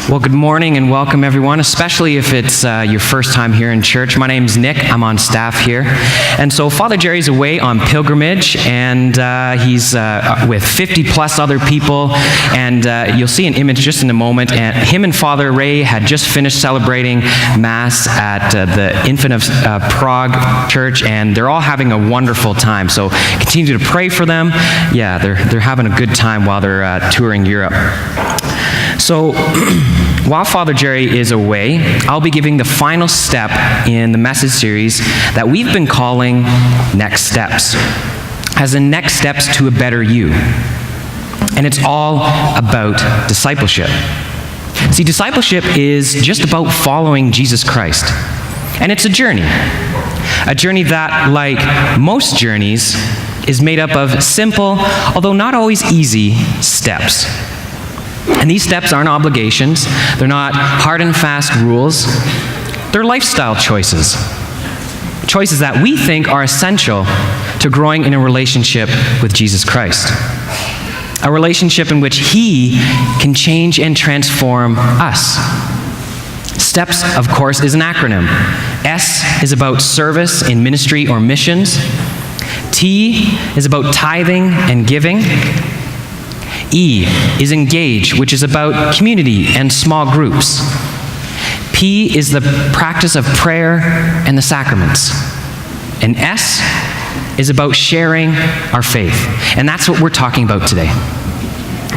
Well, good morning and welcome everyone, especially if it's your first time here in church. My name's Nick. I'm on staff here. And so Father Jerry's away on pilgrimage, and he's with 50 plus other people. And you'll see an image just in a moment. And him and Father Ray had just finished celebrating Mass at the Infant of Prague Church, and they're all having a wonderful time. So continue to pray for them. Yeah, they're having a good time while they're touring Europe. So, while Father Jerry is away, I'll be giving the final step in the message series that we've been calling Next Steps, as in next steps to a better you. And it's all about discipleship. See, discipleship is just about following Jesus Christ. And it's a journey that, like most journeys, is made up of simple, although not always easy, steps. And these steps aren't obligations. They're not hard and fast rules. They're lifestyle choices. Choices that we think are essential to growing in a relationship with Jesus Christ. A relationship in which He can change and transform us. STEPS, of course, is an acronym. S is about service in ministry or missions. T is about tithing and giving. E is engage, which is about community and small groups. P is the practice of prayer and the sacraments. And S is about sharing our faith. And that's what we're talking about today.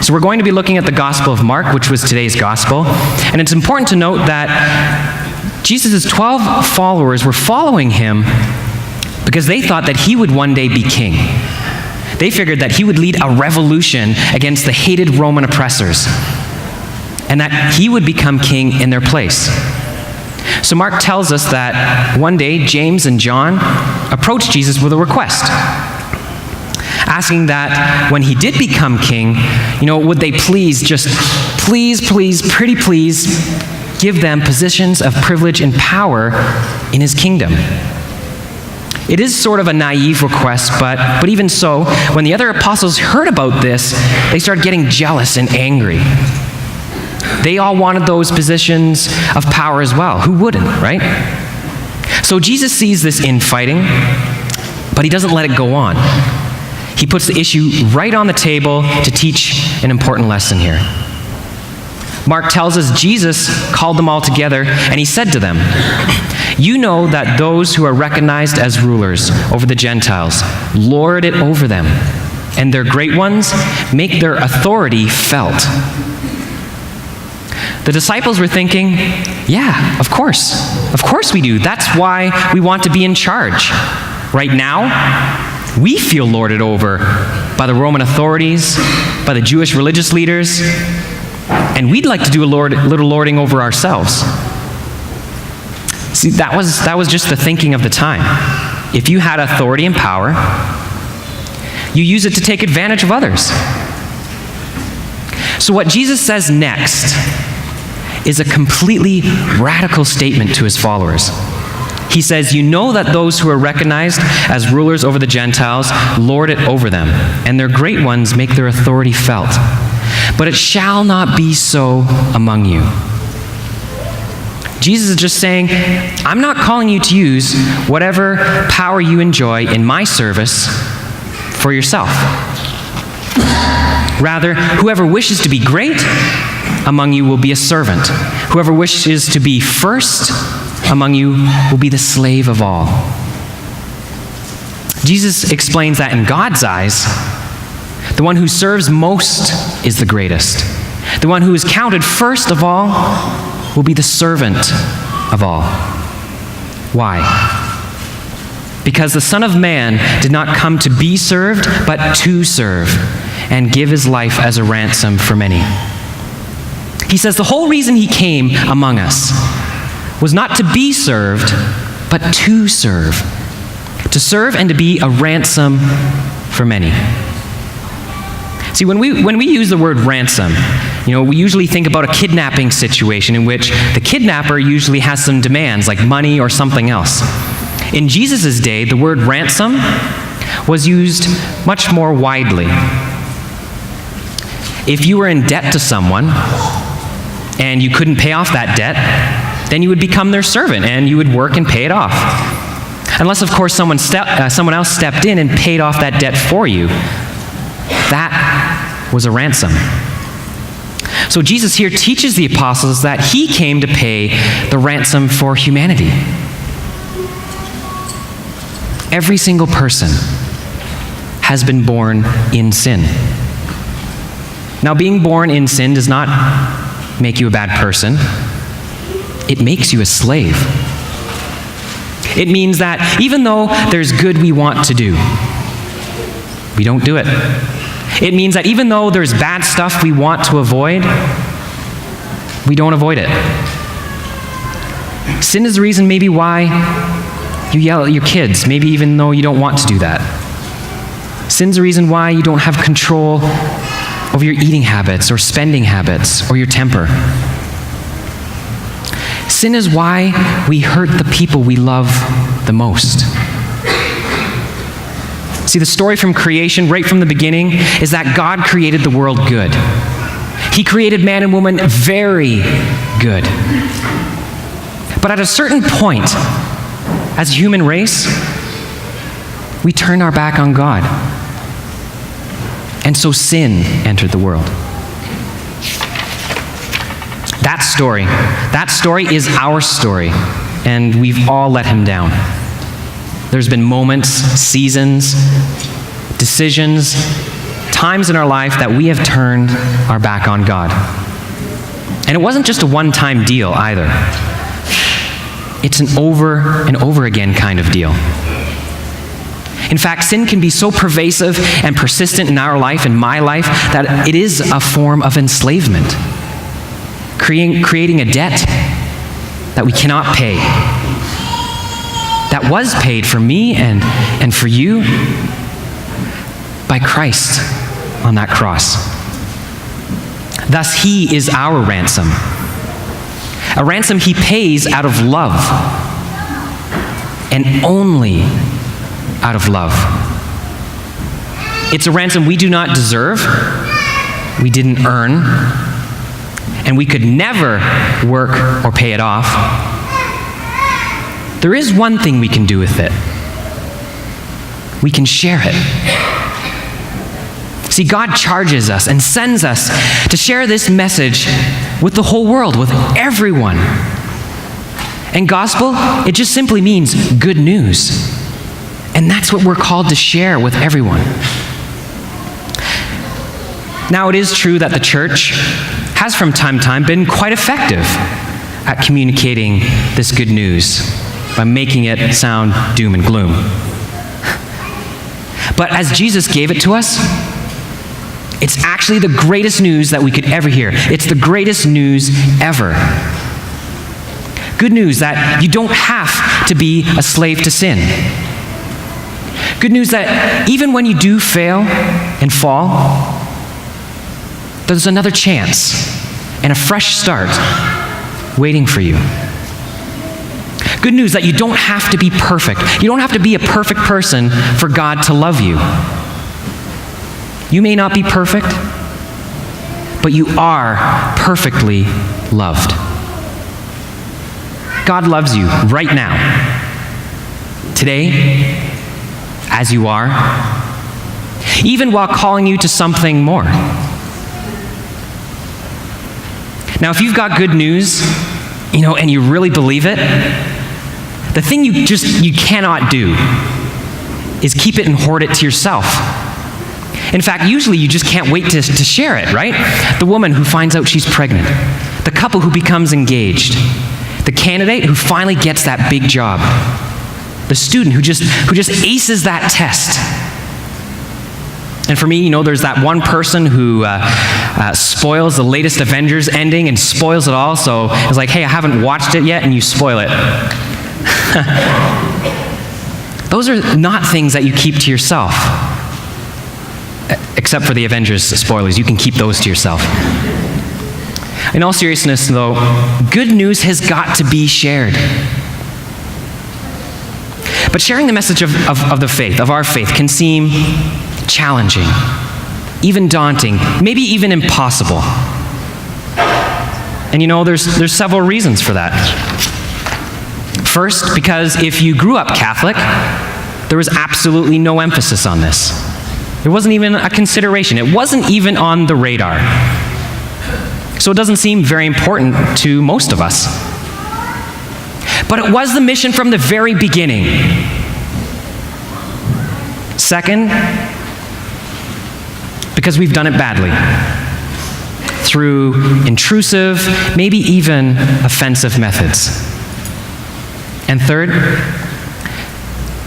So we're going to be looking at the Gospel of Mark, which was today's Gospel. And it's important to note that Jesus' 12 followers were following Him because they thought that He would one day be king. They figured that He would lead a revolution against the hated Roman oppressors, and that He would become king in their place. So Mark tells us that one day James and John approached Jesus with a request, asking that when He did become king, would they please, pretty please, give them positions of privilege and power in His kingdom. It is sort of a naive request, but even so, when the other apostles heard about this, they started getting jealous and angry. They all wanted those positions of power as well. Who wouldn't, right? So Jesus sees this infighting, but He doesn't let it go on. He puts the issue right on the table to teach an important lesson here. Mark tells us Jesus called them all together, and He said to them, "You know that those who are recognized as rulers over the Gentiles lord it over them, and their great ones make their authority felt." The disciples were thinking, yeah, of course we do. That's why we want to be in charge. Right now, we feel lorded over by the Roman authorities, by the Jewish religious leaders, and we'd like to do a little lording over ourselves. See, that was just the thinking of the time. If you had authority and power, you use it to take advantage of others. So what Jesus says next is a completely radical statement to His followers. He says, "You know that those who are recognized as rulers over the Gentiles lord it over them, and their great ones make their authority felt. But it shall not be so among you." Jesus is just saying, I'm not calling you to use whatever power you enjoy in my service for yourself. Rather, whoever wishes to be great among you will be a servant. Whoever wishes to be first among you will be the slave of all. Jesus explains that in God's eyes, the one who serves most is the greatest. The one who is counted first of all will be the servant of all. Why? Because the Son of Man did not come to be served, but to serve, and give His life as a ransom for many. He says the whole reason He came among us was not to be served, but to serve. To serve and to be a ransom for many. See, when we use the word ransom, we usually think about a kidnapping situation in which the kidnapper usually has some demands, like money or something else. In Jesus' day, the word ransom was used much more widely. If you were in debt to someone, and you couldn't pay off that debt, then you would become their servant and you would work and pay it off. Unless, of course, someone else stepped in and paid off that debt for you. That was a ransom. So Jesus here teaches the apostles that he came to pay the ransom for humanity. Every single person has been born in sin. Now, being born in sin does not make you a bad person. It makes you a slave. It means that even though there's good we want to do, we don't do it. It means that even though there's bad stuff we want to avoid, we don't avoid it. Sin is the reason maybe why you yell at your kids, maybe even though you don't want to do that. Sin's the reason why you don't have control over your eating habits or spending habits or your temper. Sin is why we hurt the people we love the most. See, the story from creation, right from the beginning, is that God created the world good. He created man and woman very good. But at a certain point, as a human race, we turned our back on God. And so sin entered the world. That story is our story, and we've all let him down. There's been moments, seasons, decisions, times in our life that we have turned our back on God. And it wasn't just a one-time deal either. It's an over and over again kind of deal. In fact, sin can be so pervasive and persistent in our life, in my life, that it is a form of enslavement. Creating a debt that we cannot pay. That was paid for me and for you by Christ on that cross. Thus, he is our ransom. A ransom he pays out of love, and only out of love. It's a ransom we do not deserve, we didn't earn, and we could never work or pay it off. There is one thing we can do with it. We can share it. See, God charges us and sends us to share this message with the whole world, with everyone. And gospel, it just simply means good news. And that's what we're called to share with everyone. Now, it is true that the church has from time to time been quite effective at communicating this good news by making it sound doom and gloom. But as Jesus gave it to us, it's actually the greatest news that we could ever hear. It's the greatest news ever. Good news that you don't have to be a slave to sin. Good news that even when you do fail and fall, there's another chance and a fresh start waiting for you. Good news that you don't have to be perfect. You don't have to be a perfect person for God to love you. You may not be perfect, but you are perfectly loved. God loves you right now, today, as you are, even while calling you to something more. Now, if you've got good news, and you really believe it, the thing you cannot do is keep it and hoard it to yourself. In fact, usually you just can't wait to share it, right? The woman who finds out she's pregnant, the couple who becomes engaged, the candidate who finally gets that big job, the student who just aces that test. And for me, there's that one person who spoils the latest Avengers ending and spoils it all. So it's like, hey, I haven't watched it yet, and you spoil it. Those are not things that you keep to yourself. Except for the Avengers spoilers. You can keep those to yourself. In all seriousness, though, good news has got to be shared. But sharing the message of the faith, of our faith, can seem challenging, even daunting, maybe even impossible. And there's several reasons for that. First, because if you grew up Catholic, there was absolutely no emphasis on this. It wasn't even a consideration. It wasn't even on the radar. So it doesn't seem very important to most of us. But it was the mission from the very beginning. Second, because we've done it badly. Through intrusive, maybe even offensive methods. And third,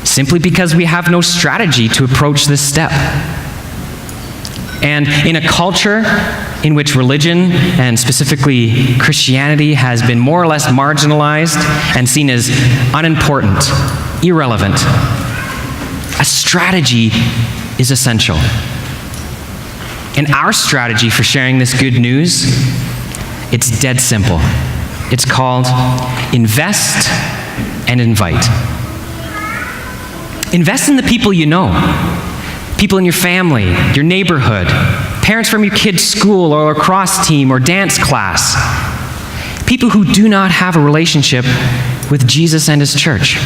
simply because we have no strategy to approach this step. And in a culture in which religion, and specifically Christianity, has been more or less marginalized and seen as unimportant, irrelevant, a strategy is essential. And our strategy for sharing this good news, it's dead simple. It's called invest and invite. Invest in the people you know, people in your family, your neighborhood, parents from your kid's school or lacrosse team or dance class, people who do not have a relationship with Jesus and his church.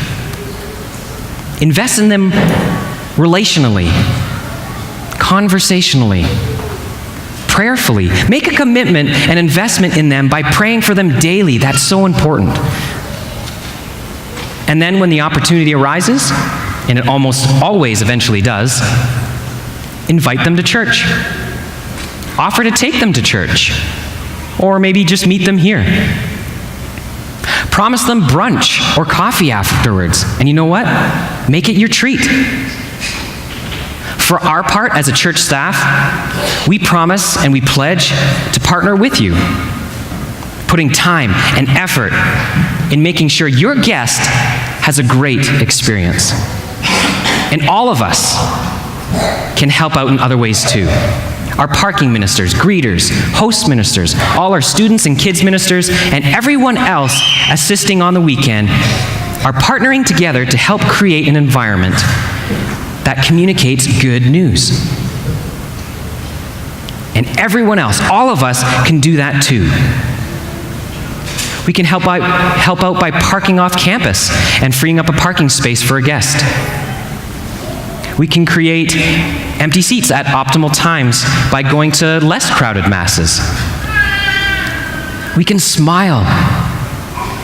Invest in them relationally, conversationally, prayerfully. Make a commitment and investment in them by praying for them daily. That's so important. And then when the opportunity arises, and it almost always eventually does, invite them to church. Offer to take them to church. Or maybe just meet them here. Promise them brunch or coffee afterwards. And you know what? Make it your treat. For our part, as a church staff, we promise and we pledge to partner with you, putting time and effort in making sure your guest has a great experience. And all of us can help out in other ways too. Our parking ministers, greeters, host ministers, all our students and kids ministers, and everyone else assisting on the weekend are partnering together to help create an environment that communicates good news. And everyone else, all of us, can do that too. We can help out by parking off campus and freeing up a parking space for a guest. We can create empty seats at optimal times by going to less crowded masses. We can smile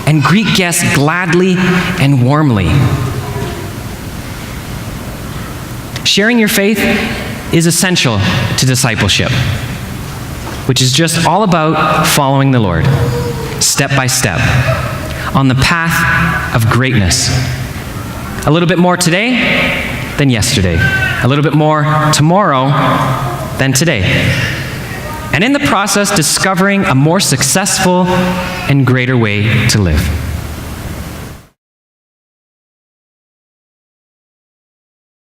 and greet guests gladly and warmly. Sharing your faith is essential to discipleship, which is just all about following the Lord, step by step, on the path of greatness. A little bit more today than yesterday. A little bit more tomorrow than today. And in the process, discovering a more successful and greater way to live.